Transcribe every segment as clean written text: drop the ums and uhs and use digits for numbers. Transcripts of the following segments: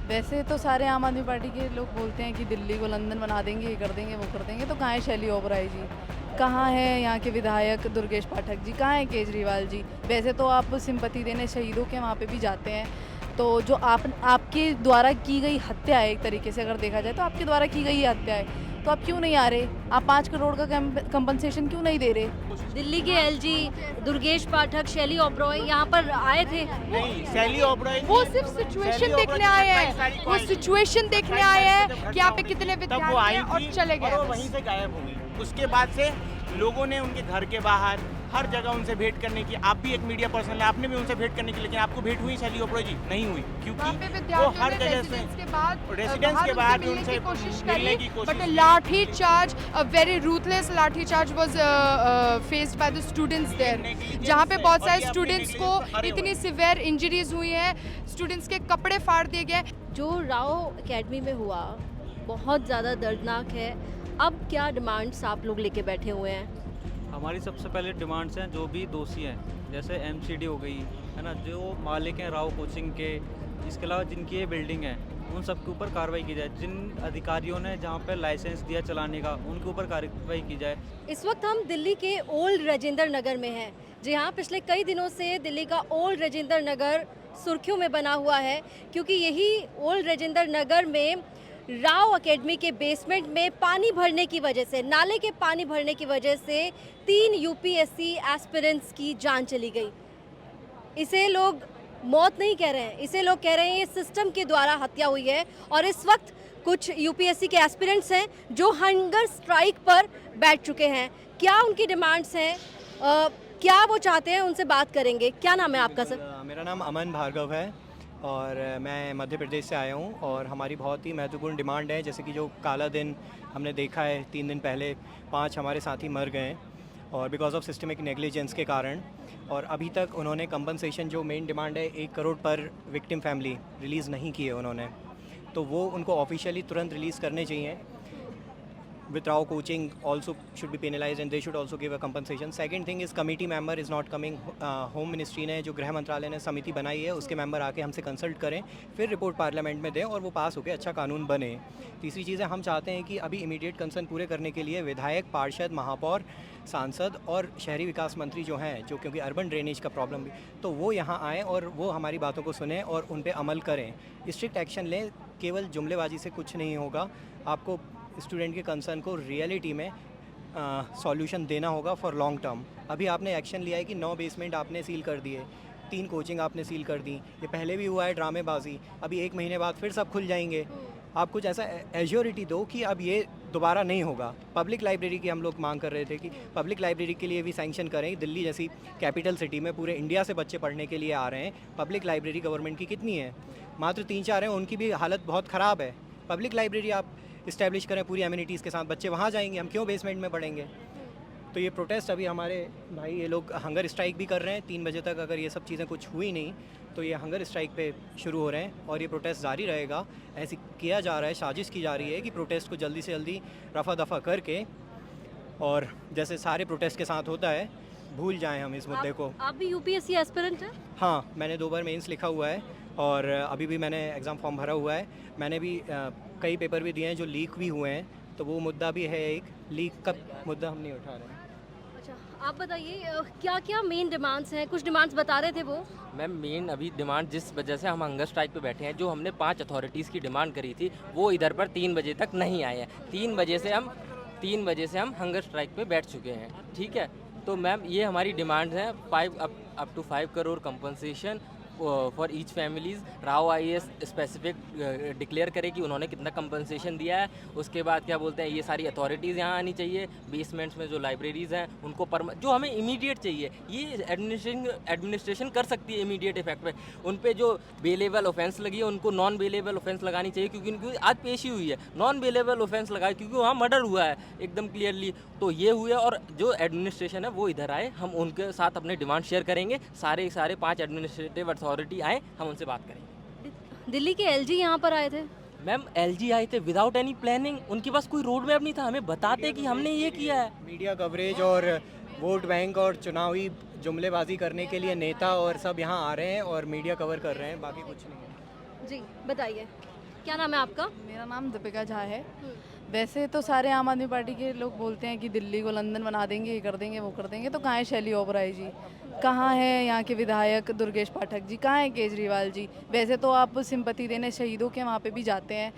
वैसे तो सारे आम आदमी पार्टी के लोग बोलते हैं कि दिल्ली को लंदन बना देंगे, ये कर देंगे, वो कर देंगे। तो कहाँ है शैली ओबराय जी, कहाँ है यहाँ के विधायक दुर्गेश पाठक जी, कहाँ है केजरीवाल जी। वैसे तो आप सिंपति देने शहीदों के वहाँ पे भी जाते हैं, तो जो आपके द्वारा की गई हत्या है, एक तरीके से अगर देखा जाए तो आपके द्वारा की गई हत्या है, तो आप क्यों नहीं आ रहे? आप 5 करोड़ का कंपनसेशन क्यों नहीं दे रहे? दिल्ली के एलजी दुर्गेश पाठक, शैली ओबरॉय यहाँ पर आए थे। नहीं, शैली ओबरॉय वो सिर्फ सिचुएशन देखने आए हैं, वो सिचुएशन देखने आए हैं कि यहाँ पे कितने विद्यार्थी हैं और चले गए। और वो वहीं से गायब हो गई। उसके बाद से लोगों ने उनके घर के बाहर हर जगह उनसे भेंट करने की, आप भी एक मीडिया पर्सन है, आपने भी उनसे भेंट करने की, लेकिन आपको भेंट हुई शैली ओबरॉय जी? नहीं हुई, वहाँ पे क्योंकि वो विद्यार्थियों हर ने जगह से रेसिडेंस के बाद भी उनसे कोशिश मिलने की करी, कोशिश बट की। Lathi charge, a very ruthless lathi charge was faced by the students there, जहाँ पे बहुत सारे स्टूडेंट्स को इतनी सिवियर इंजरीज हुई हैं, स्टूडेंट्स के कपड़े फाड़ दिए गए। जो राव एकेडमी में हुआ बहुत ज़्यादा दर्दनाक है। अब क्या डिमांड्स आप लोग लेके बैठे हुए हैं? हमारी सबसे पहले डिमांड्स हैं, जो भी दोषी हैं, जैसे एमसीडी हो गई है ना, जो मालिक हैं राव कोचिंग के, इसके अलावा जिनकी ये बिल्डिंग है, उन सब के ऊपर कार्रवाई की जाए। जिन अधिकारियों ने जहाँ पे लाइसेंस दिया चलाने का, उनके ऊपर कार्रवाई की जाए। इस वक्त हम दिल्ली के ओल्ड राजेंद्र नगर में हैं। जी हाँ, पिछले कई दिनों से दिल्ली का ओल्ड राजेंद्र नगर सुर्खियों में बना हुआ है, क्योंकि यही ओल्ड राजेंद्र नगर में राव एकेडमी के बेसमेंट में पानी भरने की वजह से, नाले के पानी भरने की वजह से 3 यूपीएससी एस्पिरेंट्स की जान चली गई। इसे लोग मौत नहीं कह रहे हैं, इसे लोग कह रहे हैं ये सिस्टम के द्वारा हत्या हुई है। और इस वक्त कुछ यूपीएससी के एस्पिरेंट्स हैं जो हंगर स्ट्राइक पर बैठ चुके हैं। क्या उनकी डिमांड्स हैं, क्या वो चाहते हैं, उनसे बात करेंगे। क्या नाम है आपका सर? मेरा नाम अमन भार्गव है और मैं मध्य प्रदेश से आया हूँ। और हमारी बहुत ही महत्वपूर्ण डिमांड है, जैसे कि जो काला दिन हमने देखा है 3 दिन पहले, 5 हमारे साथी मर गए और बिकॉज ऑफ सिस्टमिक नेग्लिजेंस के कारण। और अभी तक उन्होंने कंपनसेशन, जो मेन डिमांड है 1 करोड़ पर विक्टिम फैमिली, रिलीज़ नहीं किए उन्होंने, तो वो उनको ऑफिशियली तुरंत रिलीज़ करने चाहिए। with Rao coaching also should be penalized and they should also give a compensation. Second thing is committee member is not coming. Home ministry ने, जो गृह मंत्रालय ने समिति बनाई है, उसके मेंबर आके हमसे कंसल्ट करें, फिर रिपोर्ट पार्लियामेंट में दें और वो पास होकर अच्छा कानून बने। तीसरी चीज़ है, हम चाहते हैं कि अभी इमीडिएट कंसर्न पूरे करने के लिए विधायक, पार्षद, महापौर, सांसद और शहरी विकास मंत्री जो हैं, जो क्योंकि अर्बन ड्रेनेज का प्रॉब्लम भी, तो वो यहाँ आएँ और वो हमारी बातों को सुनें और उन पर अमल करें, स्ट्रिक्ट एक्शन लें। केवल जुमलेबाजी से कुछ नहीं होगा, आपको स्टूडेंट के कंसर्न को रियलिटी में सॉल्यूशन देना होगा फॉर लॉन्ग टर्म। अभी आपने एक्शन लिया है कि 9 बेसमेंट आपने सील कर दिए, 3 कोचिंग आपने सील कर दी, ये पहले भी हुआ है ड्रामेबाजी। अभी 1 महीने बाद फिर सब खुल जाएंगे। आप कुछ ऐसा एश्योरिटी दो कि अब ये दोबारा नहीं होगा। पब्लिक लाइब्रेरी की हम लोग मांग कर रहे थे कि पब्लिक लाइब्रेरी के लिए भी सैंक्शन करें। दिल्ली जैसी कैपिटल सिटी में पूरे इंडिया से बच्चे पढ़ने के लिए आ रहे हैं, पब्लिक लाइब्रेरी गवर्नमेंट की कितनी है? मात्र 3-4 हैं, उनकी भी हालत बहुत ख़राब है। पब्लिक लाइब्रेरी आप इस्टेब्लिश करें पूरी एमिनिटीज़ के साथ, बच्चे वहाँ जाएंगे, हम क्यों बेसमेंट में पढ़ेंगे? तो ये प्रोटेस्ट अभी हमारे भाई, ये लोग हंगर स्ट्राइक भी कर रहे हैं 3 बजे तक। अगर ये सब चीज़ें कुछ हुई नहीं तो ये हंगर स्ट्राइक पे शुरू हो रहे हैं और ये प्रोटेस्ट जारी रहेगा। ऐसी किया जा रहा है, साजिश की जा रही है कि प्रोटेस्ट को जल्दी से जल्दी रफा दफा करके, और जैसे सारे प्रोटेस्ट के साथ होता है, भूल जाएं हम इस मुद्दे को। आप भी यूपीएससी एस्पिरेंट हैं? हाँ, मैंने 2 बार मेंस लिखा हुआ है और अभी भी मैंने एग्ज़ाम फॉर्म भरा हुआ है। मैंने भी कई पेपर भी दिए हैं जो लीक भी हुए हैं, तो वो मुद्दा भी है। एक लीक का मुद्दा हम नहीं उठा रहे हैं। अच्छा, आप बताइए क्या क्या मेन डिमांड्स हैं? कुछ डिमांड्स बता रहे थे वो। मैम, मेन अभी डिमांड जिस वजह से हम हंगर स्ट्राइक पे बैठे हैं, जो हमने 5 अथॉरिटीज़ की डिमांड करी थी, वो इधर पर 3 बजे तक नहीं आए हैं। 3 बजे से हम हंगर स्ट्राइक पे बैठ चुके हैं। ठीक है, तो मैम ये हमारी डिमांड्स हैं। 5 अप टू 5 crore compensation for each families. Rao IAS specific declare करे कि उन्होंने कितना कंपनसेशन दिया है। उसके बाद क्या बोलते हैं, ये सारी अथॉरिटीज़ यहाँ आनी चाहिए। बेसमेंट्स में जो लाइब्रेरीज़ हैं उनको जो हमें इमीडिएट चाहिए, ये एडमिनिस्ट्रेशन कर सकती है इमीडिएट इफेक्ट पे। उन पे जो बेलेबल ऑफेंस लगी है, उनको नॉन बेलेबल ऑफेंस लगानी चाहिए, क्योंकि उनकी आज पेशी हुई है। नॉन बेलेबल ऑफेंस लगाए क्योंकि वहाँ मर्डर हुआ है एकदम क्लियरली। तो ये हुए, और जो एडमिनिस्ट्रेशन है वो इधर आए, हम उनके साथ अपने डिमांड शेयर करेंगे। सारे 5 एडमिनिस्ट्रेटिव अथॉरिटी आए, हम उनसे बात करेंगे। दिल्ली के एलजी यहाँ पर आए थे? मैम, एलजी आए थे विदाउट एनी प्लानिंग। उनके पास कोई रोड मैप नहीं था, हमें बताते कि हमने ये किया है। मीडिया कवरेज और वोट बैंक और चुनावी जुमलेबाजी करने के लिए नेता और सब यहाँ आ रहे हैं और मीडिया कवर कर रहे हैं, बाकी कुछ नहीं है। जी बताइए। क्या नाम है आपका? मेरा नाम दीपिका झा है। वैसे तो सारे आम आदमी पार्टी के लोग बोलते हैं कि दिल्ली को लंदन बना देंगे, ये कर देंगे, वो कर देंगे, तो कहाँ है शैली ओबराय जी, कहाँ है यहाँ के विधायक दुर्गेश पाठक जी, कहाँ है केजरीवाल जी। वैसे तो आप सिंपैथी देने शहीदों के वहाँ पे भी जाते हैं,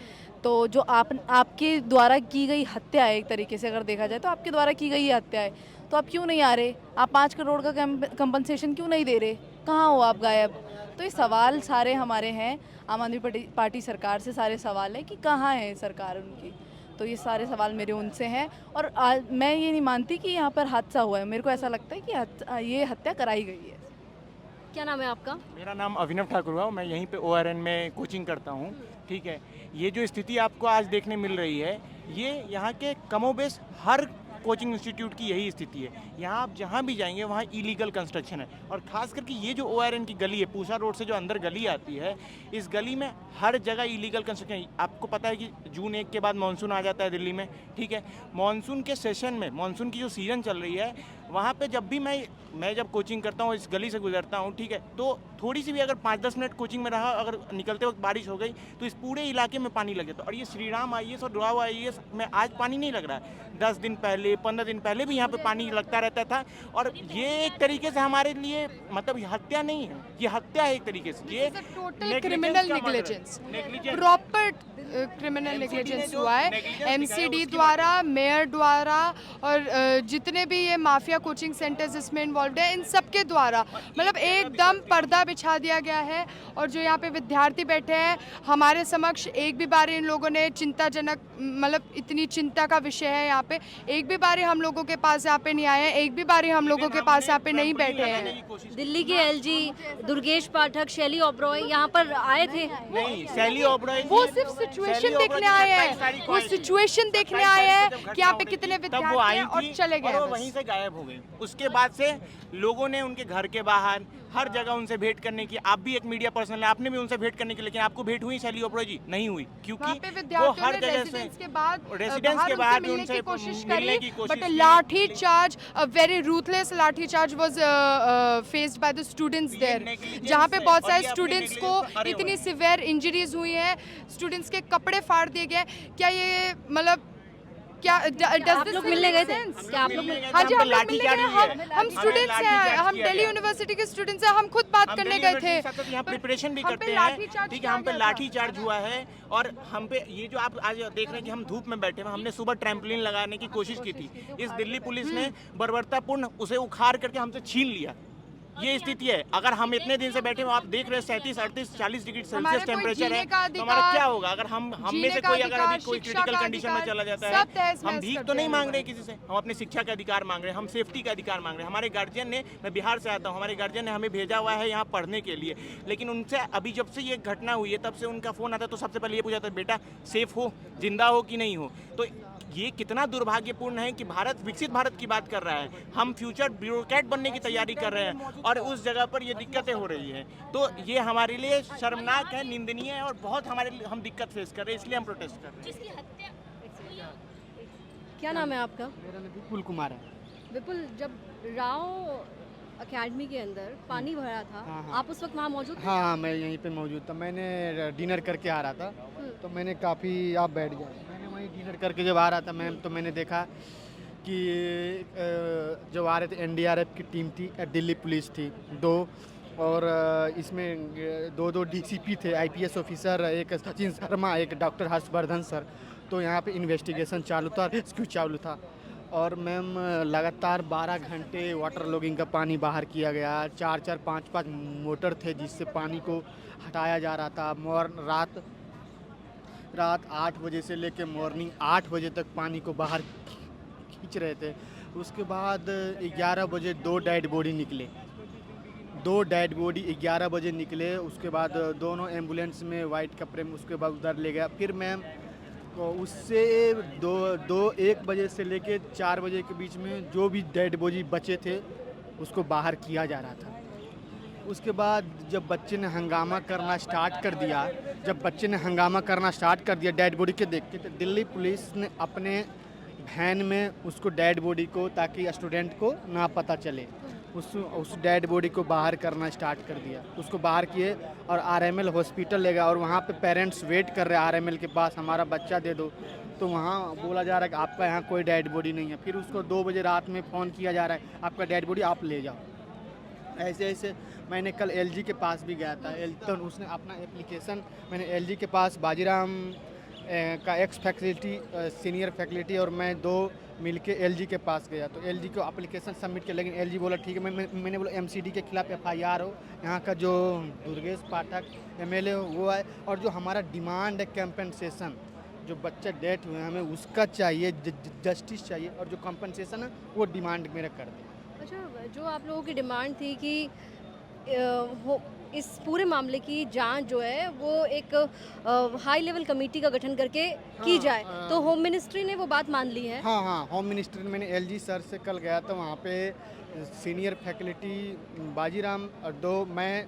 तो जो आपके द्वारा की गई हत्या है, एक तरीके से अगर देखा जाए तो आपके द्वारा की गई हत्या है, तो आप क्यों नहीं आ रहे? आप 5 करोड़ का कंपनसेशन क्यों नहीं दे रहे? कहाँ हो आप गायब? तो ये सवाल सारे हमारे हैं, आम आदमी पार्टी सरकार से सारे सवाल है कि कहाँ है सरकार उनकी। तो ये सारे सवाल मेरे उनसे हैं, और मैं ये नहीं मानती कि यहाँ पर हादसा हुआ है। मेरे को ऐसा लगता है कि ये हत्या कराई गई है। क्या नाम है आपका? मेरा नाम अभिनव ठाकुर हुआ, मैं यहीं पे ORN में कोचिंग करता हूँ। ठीक है, ये जो स्थिति आपको आज देखने मिल रही है, ये यहाँ के कमोबेश हर कोचिंग इंस्टीट्यूट की यही स्थिति है। यहाँ आप जहाँ भी जाएंगे वहाँ इलीगल कंस्ट्रक्शन है, और ख़ास करके ये जो ORN की गली है, पूसा रोड से जो अंदर गली आती है, इस गली में हर जगह इलीगल कंस्ट्रक्शन। आपको पता है कि जून 1 के बाद मानसून आ जाता है दिल्ली में। ठीक है, मानसून के सेशन में, मानसून की जो सीज़न चल रही है, वहाँ पे जब भी मैं जब कोचिंग करता हूँ, इस गली से गुजरता हूँ, ठीक है, तो थोड़ी सी भी अगर 5-10 मिनट कोचिंग में रहा, अगर निकलते वक्त बारिश हो गई, तो इस पूरे इलाके में पानी लग जाता है। और ये श्री राम IAS और डुआव IAS में आज पानी नहीं लग रहा है, 10 दिन पहले, 15 दिन पहले भी यहाँ पे पानी लगता रहता था। और ये एक तरीके से हमारे लिए, मतलब ये हत्या नहीं है, ये हत्या है एक तरीके से। ये total criminal negligence, proper criminal negligence हुआ है MCD द्वारा, मेयर द्वारा, और जितने भी ये माफिया कोचिंग सेंटर्स इसमें इन्वॉल्व है, इन सब के द्वारा मतलब एकदम पर्दा बिछा दिया गया है। और जो यहाँ पे विद्यार्थी बैठे हैं हमारे समक्ष, एक भी बार इन लोगों ने चिंताजनक, मतलब इतनी चिंता का विषय है यहाँ पे, एक भी बार हम लोगों के पास यहाँ पे नहीं आए हैं, एक भी बार हम लोगों के पास यहाँ पे नहीं बैठे हैं। दिल्ली के LG दुर्गेश पाठक, शैली ओबराय यहाँ पर आए थे? नहीं, शैली ओबराय वो सिर्फ सिचुएशन देखने आए हैं, वो सिचुएशन देखने आए हैं कि यहाँ पे कितने विद्यार्थी हैं, और चले गए। वो वहीं से गायब हो गई। उसके बाद से लोगों ने उनके घर के बाहर हर जगह उनसे भेंट करने की, आप भी एक मीडिया पर्सन है, आपने भी उनसे भेंट करने की, लेकिन आपको भेंट हुई शैली ओबराय जी? नहीं हुई, क्योंकि वो हर जगह से रेजिडेंस के बाद मिलने की कोशिश मिलने करी, की कोशिश but lathi charge, a very ruthless lathi charge was faced by the students there, जहाँ पे बहुत सारे स्टूडेंट्स को इतनी सिवियर इंजरीज हुई हैं, स्टूडेंट्स के कपड़े फाड़ दिए गए। क्या ये मतलब क्या आप लोग मिलने गए थे? क्या आप लोग? हाँ जी, हम लोग मिलने गए। हम स्टूडेंट्स हैं, हम दिल्ली यूनिवर्सिटी के स्टूडेंट्स हैं, हम खुद बात करने गए थे। यहाँ प्रिपरेशन भी करते हैं, ठीक है, हम पे लाठी चार्ज हुआ है। और हम पे ये जो आप आज देख रहे हैं कि हम धूप में बैठे हैं, हमने सुबह ट्रैम्पोलिन लगाने की कोशिश की थी, इस दिल्ली पुलिस ने बर्बरतापूर्ण उसे उखाड़ करके हमसे छीन लिया। ये स्थिति है। अगर हम इतने दिन से बैठे हो, आप देख रहे हैं 37, 38, 40 डिग्री सेल्सियस टेम्परेचर है, तो हमारा क्या होगा? अगर हम में से कोई अगर अभी कोई क्रिटिकल कंडीशन में चला जाता है, हम भीख तो नहीं मांग रहे किसी से, हम अपनी शिक्षा का अधिकार मांग रहे हैं, हम सेफ्टी का अधिकार मांग रहे हैं। हमारे गार्जियन ने, मैं बिहार से आता हूँ, हमारे गार्जियन ने हमें भेजा हुआ है यहाँ पढ़ने के लिए, लेकिन उनसे अभी जब से ये घटना हुई है तब से उनका फ़ोन आता है तो सबसे पहले ये पूछा था, बेटा सेफ हो, जिंदा हो कि नहीं हो। तो ये कितना दुर्भाग्यपूर्ण है कि भारत विकसित भारत की बात कर रहा है, हम फ्यूचर ब्यूरोक्रेट बनने की तैयारी कर रहे हैं, और उस जगह पर ये दिक्कतें हो रही हैं। तो ये हमारे लिए शर्मनाक है, निंदनीय है, और बहुत हमारे लिए हम दिक्कत फेस कर रहे हैं, इसलिए हम प्रोटेस्ट कर रहे हैं। क्या नाम है आपका? मेरा नाम विपुल कुमार है। विपुल, जब राव अकेडमी के अंदर पानी भरा था, हाँ। आप उस वक्त वहाँ मौजूद थे? हाँ, मैं यहीं पे मौजूद था। मैंने डिनर करके आ रहा था, तो मैंने काफ़ी आप बैठ गया, मैंने वहीं डिनर करके जब आ रहा था मैम, तो मैंने देखा कि जब आ रहे थे NDRF की टीम थी, दिल्ली पुलिस थी 2, और इसमें 2 DCP थे, IPS ऑफिसर, एक सचिन शर्मा, एक डॉक्टर हर्षवर्धन सर। तो यहाँ पे इन्वेस्टिगेशन चालू था, रेस्क्यू चालू था, और मैम लगातार 12 घंटे वाटर लॉगिंग का पानी बाहर किया गया। 4-4, 5-5 मोटर थे जिससे पानी को हटाया जा रहा था। रात 8 बजे से लेकर मॉर्निंग 8 बजे तक पानी को बाहर खींच रहे थे। उसके बाद 11 बजे 2 डेड बॉडी निकले, 2 डेड बॉडी 11 बजे निकले। उसके बाद दोनों एम्बुलेंस में वाइट कपड़े में, उसके बाद उधर ले गया। फिर मैम तो उससे 1 बजे से लेके 4 बजे के बीच में जो भी डेड बॉडी बचे थे उसको बाहर किया जा रहा था। उसके बाद जब बच्चे ने हंगामा करना स्टार्ट कर दिया डेड बॉडी के देख के, तो दिल्ली पुलिस ने अपने वैन में उसको डेड बॉडी को, ताकि स्टूडेंट को ना पता चले, उस डेड बॉडी को बाहर करना स्टार्ट कर दिया, उसको बाहर किए और आरएमएल हॉस्पिटल ले गया और वहाँ पे पेरेंट्स वेट कर रहे हैं आरएमएल के पास, हमारा बच्चा दे दो। तो वहाँ बोला जा रहा है कि आपका यहाँ कोई डेड बॉडी नहीं है। फिर उसको 2 बजे रात में फ़ोन किया जा रहा है आपका डेड बॉडी आप ले जाओ। ऐसे ऐसे मैंने कल एलजी के पास भी गया था, तो उसने अपना एप्लीकेशन, मैंने एलजी के पास बाजीराम का एक्स फैकल्टी सीनियर फैकल्टी और मैं 2 मिलके एलजी के पास गया, तो एलजी को एप्लीकेशन सबमिट किया, लेकिन एलजी बोला ठीक है। मैंने बोला एमसीडी के खिलाफ एफआईआर हो, यहाँ का जो दुर्गेश पाठक एमएलए हो वो है, और जो हमारा डिमांड है कंपनसेशन, जो बच्चा डेथ हुए हमें उसका चाहिए, जस्टिस चाहिए, और जो कंपनसेशन है वो डिमांड मेरा कर दे। अच्छा, जो आप लोगों की डिमांड थी कि इस पूरे मामले की जांच जो है वो एक हाई लेवल कमेटी का गठन करके की जाए, तो होम मिनिस्ट्री ने वो बात मान ली है। हाँ, होम मिनिस्ट्री ने, मैंने एलजी सर से कल गया था, वहाँ पे सीनियर फैकल्टी बाजीराम और 2 मैं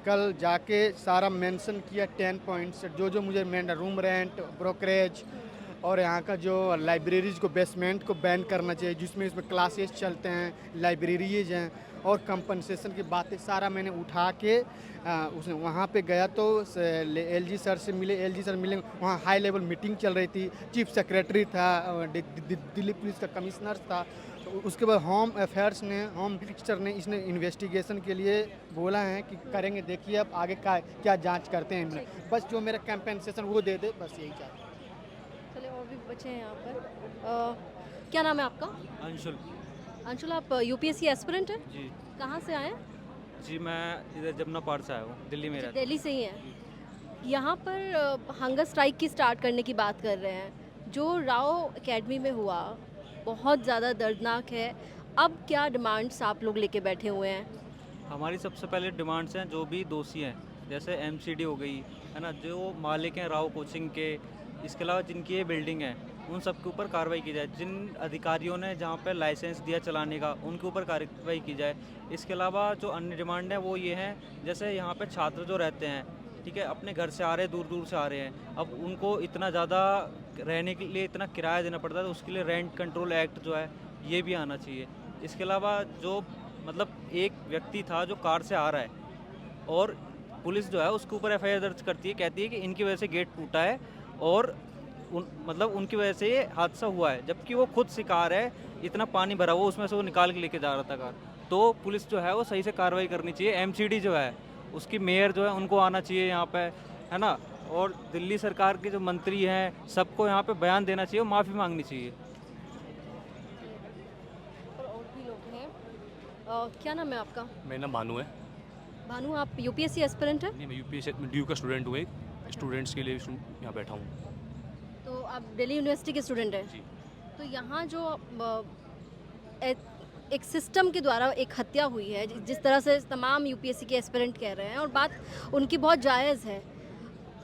कल जाके सारा मेंशन किया 10 पॉइंट्स, जो मुझे रूम रेंट, ब्रोकरेज और यहाँ का जो लाइब्रेरीज को, बेसमेंट को बैन करना चाहिए, जिसमें इसमें क्लासेस चलते हैं, लाइब्रेरीज हैं, और कंपनसेशन की बातें सारा मैंने उठा के उसने वहाँ पे गया तो एलजी सर से मिले। एलजी सर मिले, वहाँ हाई लेवल मीटिंग चल रही थी, चीफ सेक्रेटरी था, दिल्ली पुलिस का कमिश्नर था। तो उसके बाद होम अफेयर्स ने, होम मिनिस्टर ने इसने इन्वेस्टिगेशन के लिए बोला है कि करेंगे, देखिए अब आगे क्या जांच करते हैं, बस जो मेरा कंपनसेशन वो दे दे, बस यही चाहते हैं। चलिए, और भी बच्चे हैं यहाँ पर। क्या नाम है आपका? अंशुल। अंशुल, आप यूपीएससी एस्पिरेंट हैं? जी कहाँ से आए हैं? जी, मैं इधर जमुना पार से आया हूँ, दिल्ली में रहता दिल्ली से ही हैं। यहाँ पर हंगर स्ट्राइक की स्टार्ट करने की बात कर रहे हैं, जो राव एकेडमी में हुआ बहुत ज़्यादा दर्दनाक है। अब क्या डिमांड्स आप लोग लेके बैठे हुए हैं? हूँ। हमारी सबसे पहले डिमांड्स हैं, जो भी दोषी हैं, जैसे एमसीडी हो गई है ना, जो मालिक हैं राव कोचिंग के, इसके अलावा जिनकी ये बिल्डिंग है उन सब के ऊपर कार्रवाई की जाए। जिन अधिकारियों ने जहाँ पर लाइसेंस दिया चलाने का उनके ऊपर कार्रवाई की जाए। इसके अलावा जो अन्य डिमांड है वो ये हैं, जैसे यहाँ पे छात्र जो रहते हैं, ठीक है, अपने घर से आ रहे हैं, दूर दूर से आ रहे हैं, अब उनको इतना ज़्यादा रहने के लिए इतना किराया देना पड़ता है, तो उसके लिए रेंट कंट्रोल एक्ट जो है ये भी आना चाहिए। इसके अलावा जो मतलब एक व्यक्ति था जो कार से आ रहा है और पुलिस जो है उसके ऊपर एफआईआर दर्ज करती है, कहती है कि इनकी वजह से गेट टूटा है और मतलब उनकी वजह से ये हादसा हुआ है, जबकि वो खुद शिकार है, इतना पानी भरा हुआ उसमें से वो निकाल के लेके जा रहा था कार। तो पुलिस जो है वो सही से कार्रवाई करनी चाहिए। एमसीडी जो है उसकी मेयर जो है उनको आना चाहिए यहाँ पे, है ना, और दिल्ली सरकार के जो मंत्री हैं सबको यहाँ पे बयान देना चाहिए और माफ़ी मांगनी चाहिए। और भी लोग हैं। क्या नाम है आपका? मेरा नाम भानु है। भानु, आप यूपीएससी एस्पिरेंट हैं? नहीं, मैं यूपीएससी ड्यू का स्टूडेंट हूँ, एक स्टूडेंट्स के लिए यहाँ बैठा हूँ। तो आप दिल्ली यूनिवर्सिटी के स्टूडेंट हैं? जी। तो यहाँ जो एक सिस्टम के द्वारा एक हत्या हुई है, जिस तरह से तमाम यूपीएससी के एस्पिरेंट कह रहे हैं, और बात उनकी बहुत जायज़ है।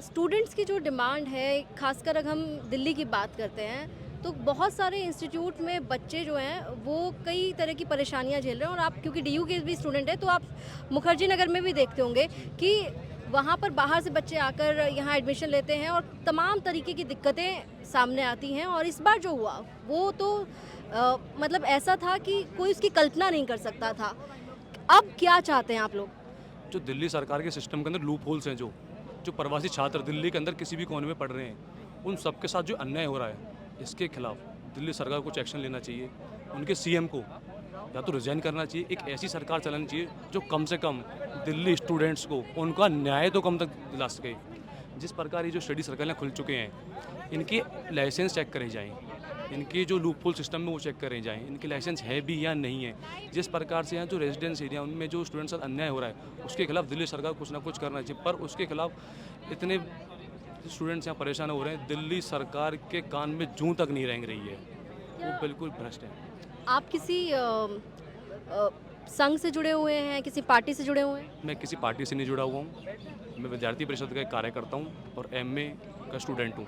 स्टूडेंट्स की जो डिमांड है, खासकर अगर हम दिल्ली की बात करते हैं, तो बहुत सारे इंस्टीट्यूट में बच्चे जो हैं वो कई तरह की परेशानियां झेल रहे हैं। और आप क्योंकि डीयू के भी स्टूडेंट हैं, तो आप मुखर्जी नगर में भी देखते होंगे कि वहाँ पर बाहर से बच्चे आकर यहाँ एडमिशन लेते हैं और तमाम तरीके की दिक्कतें सामने आती हैं। और इस बार जो हुआ वो तो मतलब ऐसा था कि कोई उसकी कल्पना नहीं कर सकता था। अब क्या चाहते हैं आप लोग? जो दिल्ली सरकार के सिस्टम के अंदर लूप होल्स हैं, जो प्रवासी छात्र दिल्ली के अंदर किसी भी कोने में पढ़ रहे हैं, उन सबके साथ जो अन्याय हो रहा है, इसके खिलाफ दिल्ली सरकार को कुछ एक्शन लेना चाहिए। उनके सीएम को या तो रिजाइन करना चाहिए, एक ऐसी सरकार चलानी चाहिए जो कम से कम दिल्ली स्टूडेंट्स को उनका न्याय तो कम तक दिला सके। जिस प्रकार ये जो स्टडी सर्कल खुल चुके हैं, इनके लाइसेंस चेक करे जाएँ, इनके जो लूपहोल सिस्टम में वो चेक करे जाएँ, इनके लाइसेंस है भी या नहीं है। जिस प्रकार से यहाँ जो रेजिडेंस एरिया उनमें जो स्टूडेंट्स साथ अन्याय हो रहा है, उसके खिलाफ दिल्ली सरकार कुछ ना कुछ करना चाहिए। पर उसके खिलाफ इतने स्टूडेंट्स यहाँ परेशान हो रहे हैं, दिल्ली सरकार के कान में जूं तक नहीं रेंग रही है, वो बिल्कुल भ्रष्ट है। आप किसी संघ से जुड़े हुए हैं, किसी पार्टी से जुड़े हुए हैं? मैं किसी पार्टी से नहीं जुड़ा हुआ हूँ, मैं विद्यार्थी परिषद का एक कार्यकर्ता हूँ और एमए का स्टूडेंट हूँ।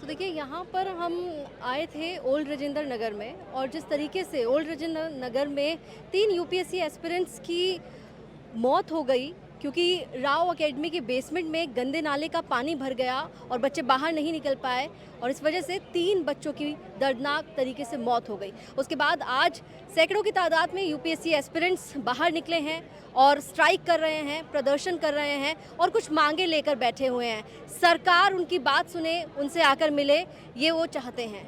तो देखिए, यहाँ पर हम आए थे ओल्ड राजेंद्र नगर में, और जिस तरीके से ओल्ड राजेंद्र नगर में 3 यूपीएससी एस्पिरेंट्स की मौत हो गई, क्योंकि राव एकेडमी के बेसमेंट में गंदे नाले का पानी भर गया और बच्चे बाहर नहीं निकल पाए और इस वजह से 3 बच्चों की दर्दनाक तरीके से मौत हो गई। उसके बाद आज सैकड़ों की तादाद में यूपीएससी एस्पिरेंट्स बाहर निकले हैं और स्ट्राइक कर रहे हैं, प्रदर्शन कर रहे हैं और कुछ मांगे लेकर बैठे हुए हैं। सरकार उनकी बात सुने, उनसे आकर मिले, ये वो चाहते हैं।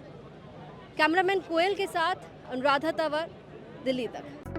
कैमरामैन कोयल के साथ अनुराधा तंवर, दिल्ली तक।